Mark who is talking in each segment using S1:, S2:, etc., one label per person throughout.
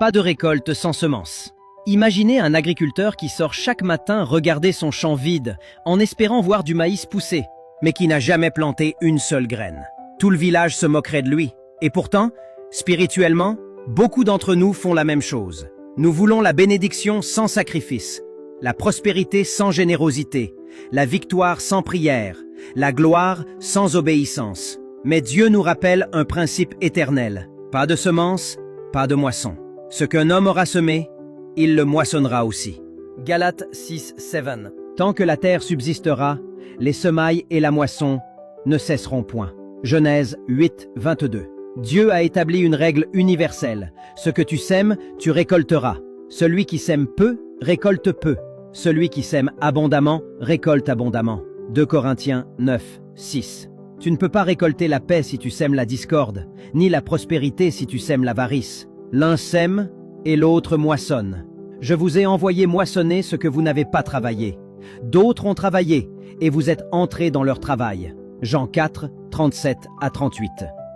S1: Pas de récolte sans semences. Imaginez un agriculteur qui sort chaque matin regarder son champ vide, en espérant voir du maïs pousser, mais qui n'a jamais planté une seule graine. Tout le village se moquerait de lui. Et pourtant, spirituellement, beaucoup d'entre nous font la même chose. Nous voulons la bénédiction sans sacrifice, la prospérité sans générosité, la victoire sans prière, la gloire sans obéissance. Mais Dieu nous rappelle un principe éternel. Pas de semences, pas de moisson. Ce qu'un homme aura semé, il le moissonnera aussi. Galates 6:7. Tant que la terre subsistera, les semailles et la moisson ne cesseront point. Genèse 8:22. Dieu a établi une règle universelle. Ce que tu sèmes, tu récolteras. Celui qui sème peu, récolte peu. Celui qui sème abondamment, récolte abondamment. 2 Corinthiens 9:6. Tu ne peux pas récolter la paix si tu sèmes la discorde, ni la prospérité si tu sèmes l'avarice. L'un sème et l'autre moissonne. Je vous ai envoyé moissonner ce que vous n'avez pas travaillé. D'autres ont travaillé, et vous êtes entrés dans leur travail. Jean 4, 37 à 38.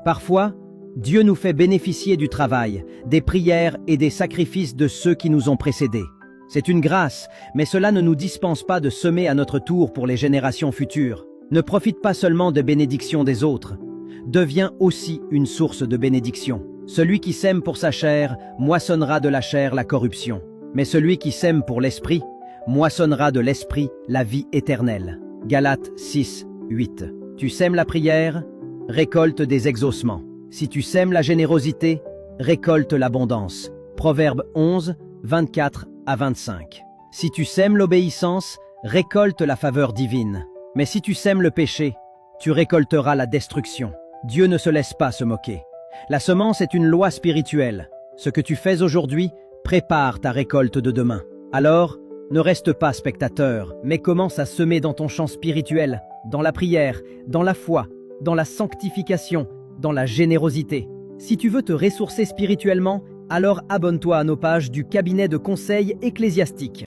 S1: Parfois, Dieu nous fait bénéficier du travail, des prières et des sacrifices de ceux qui nous ont précédés. C'est une grâce, mais cela ne nous dispense pas de semer à notre tour pour les générations futures. Ne profite pas seulement de bénédictions des autres. Deviens aussi une source de bénédiction. Celui qui sème pour sa chair, moissonnera de la chair la corruption. Mais celui qui sème pour l'esprit, moissonnera de l'esprit la vie éternelle. Galates 6:8. Tu sèmes la prière, récolte des exaucements. Si tu sèmes la générosité, récolte l'abondance. Proverbe 11, 24 à 25. Si tu sèmes l'obéissance, récolte la faveur divine. Mais si tu sèmes le péché, tu récolteras la destruction. Dieu ne se laisse pas se moquer. La semence est une loi spirituelle. Ce que tu fais aujourd'hui prépare ta récolte de demain. Alors, ne reste pas spectateur, mais commence à semer dans ton champ spirituel, dans la prière, dans la foi, dans la sanctification, dans la générosité. Si tu veux te ressourcer spirituellement, alors abonne-toi à nos pages du cabinet de conseil ecclésiastique.